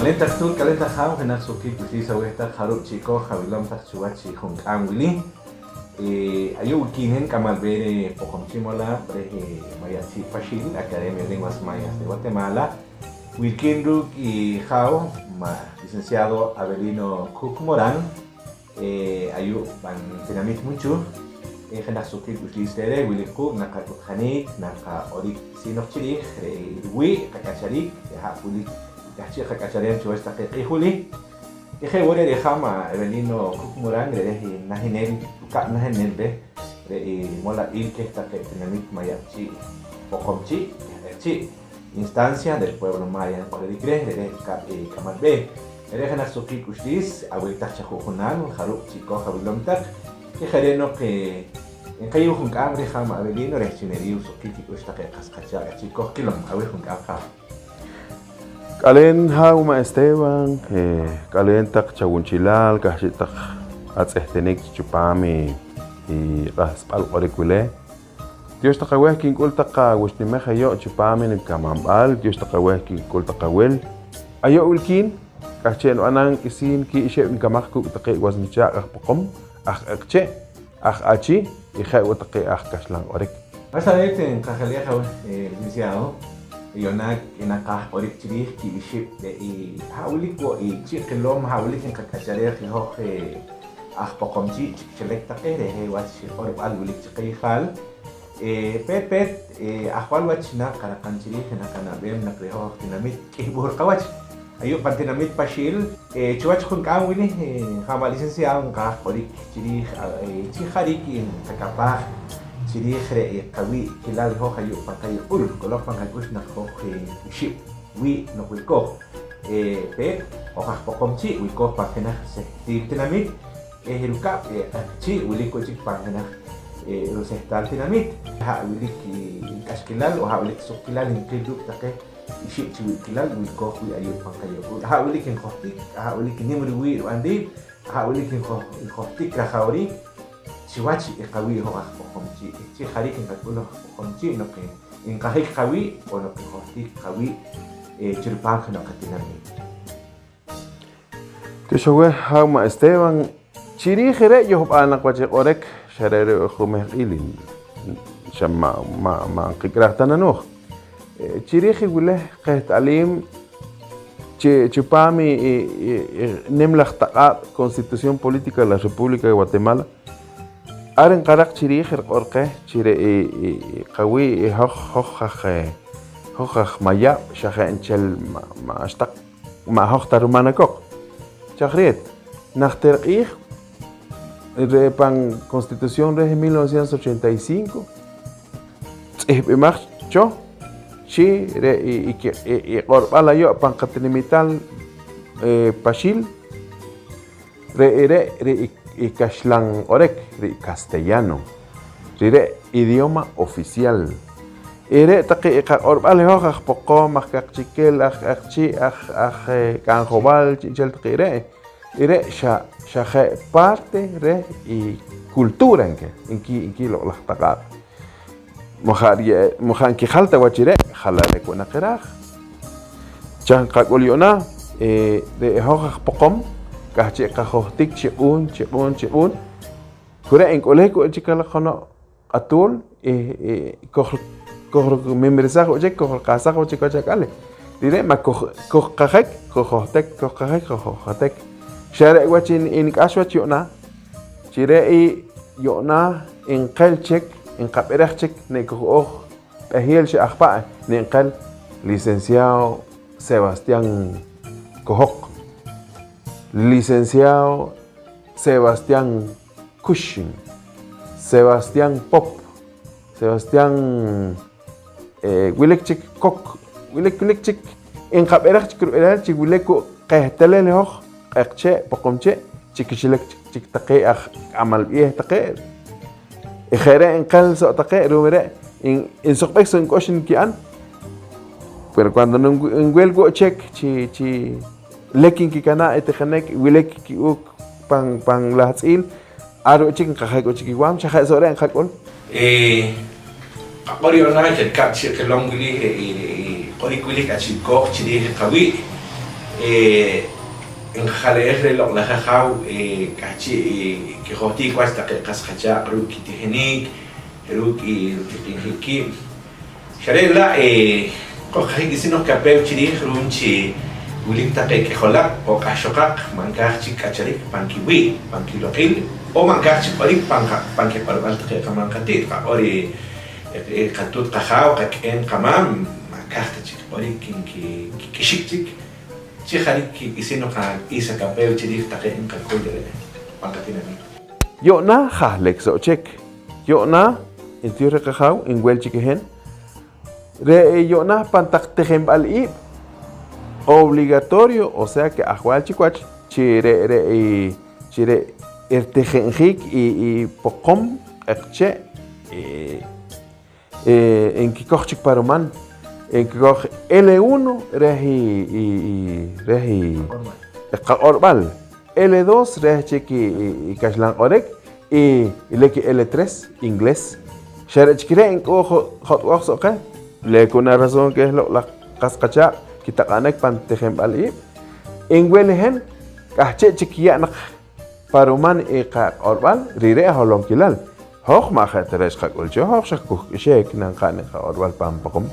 Kalenta tu kalenta kham kena suki kuti sawesta kharup chiko khawilam tak chuachi khung am wili ayu kinen kamal bere pokomchimola brehe mayachi fashil Academia de Lenguas Mayas de Guatemala Wilkinru y Jao licenciado Abelino Cook Morán ayu ban dinamit mucho kena suki kuti stere wiliku naka khanik naka orik sinok chiri wi kakachari ha puli Yachi kakacharian chua esta kehuli. Eje wore de jama Evelino Kukmurang de nahinel ka nahinel be de mola il que esta que tenamit mayachi pokomchi chi instancia del pueblo maya por el cree de kamal be. Ereja suki kustis abuita chajujunan harup chico habilomtak que jereno que en cayo junkambre jama Evelino rechineriu suki esta que cascacha chico kilom awe junkam Kalen Hauma Esteban, Kalen Tak Chawunchilal, Kashitak Atzestenek Chupami y Raspal Oricule. Dios Takaweki Kultaka, Wishnimeja yo Chupami en Kamambal, Dios Takaweki Kultakawel. Ayo Ulkin, Kachen Anang Isin Ki Ishe in Kamaku Take was Nicha Pokom, Akche, Achi, y Hewatake Akashlan Oric. Vas a ver en Cajaleja, licenciado. Yonak inakah orik chiri ki biship de haulik wo chikelom haulik en kakachareh ho pokomchi chelek take de wach orb albulik chikhal pepet ahwal wach na karakan chiri na kana bem na preho dinamit ki bur kawach ayo pantinamit pashil chuach khun kam wini hama licenciado ka orik chiri chikhari ki kakapah Chiri khre kawi kilal ho hayu pakayu ul kolok pangagus na ho ship wi no wiko pe o ha pokomchi wiko pakena se tinamit hiruka chi wiliko chik pakena rosestal tinamit ha wiliki kaskilal o ha wilik sokilal inkiduk take ship chi kilal wiko wi ayu pakayu ha wiliki khoftik ha wiliki nimru wi andi ha wiliki khoftik ra khawri Chiwachi kawi ho pokomchi chi harik en kakulo pokomchi no que en kahik kawi o no que hosti kawi chirpan no katinami Que showe Hauma Esteban chiri jere yo anak wache orek sharere khume ilin shama ma qikrahtan no chiri khule qet alim chupami nemlach taqa Constitución Política de la República de Guatemala Aren qarak chiri khir orqe chire qawi hokhakh maya shakha enchel ma ashtaq ma hokhtar manakok chakriet nachterqih repan Constitución de 1985 tsibimach cho chi re qorbala yo pan qatinimital pashil re y Kashlan Orek, castellano, idioma oficial. Ere taki orbal hoja poco más chiquel chi canjobal chichel ire parte re y cultura en que lo las tagar. Mojan que jalta guachire jalare con keraj. Chan kakoliona de hoja pocom Kache kahotik cheun kura en colegio chica la khono atul koh membresa ho che koh casa ho chica chakale dire ma koh kahek share wachin in kaswa chiona chire yona en qalchek en qaberachek ne koh ahiel shi akhpa ne qal licenciado Sebastián Kohok Licenciado Sebastián Cushing, Sebastián Pop, Sebastián Wilekchik Kok, Wilekchik en Kaberach Chik Wileko Kahtelel Hoch, Akche, Pokomche, Chikishilek Chik Take Amal Ye Take, Ejere en Kalso Take, Rumere, en Sokpexo en Koshin Kian, pero cuando en Huelgo Check, Chi. Lekin kikana etejanek wilek ki uk pang lahatsil aro chikin kakhay ko chikiwam chakhay sore ang kakol Qaqoriona kakchi qilongli qorikwili kachiko chiri qawi en khaleer lo la khau kachi ki khoti kwasta qasqacha ruki tehnik ruki tinhiki sharela qoqhi sino kapel chiri runchi ulinta que holak o kashoqaq mankachi kacharik pankiwi pankiloqil o mankachi parik panke parval te qamanqati ori qatut qahaw qaqen qamam makahta chik parik ki kishiktik chiharik ki sino qa isa kapel chiri taqen qaqoldere pankatinami yo na khalek so chek yo na intiore qahaw in welchikehen re yo na pantak tejem al obligatorio, o sea que ajual chicuach chire ertejenjik y pocom ekche en kikochik paruman en kikoch L1 rehi orbal L2 rehi ki kashlan orek y leki L3 inglés sharechkire en kojo hot soke le con una razón que es la cascacha kita kanek pantehem bali ingwelehen kahche chikiyanak paruman iqa orbal rire holong kilal hoch ma khateresh khakul jo hoch shak shek nan kanek orbal pam pakom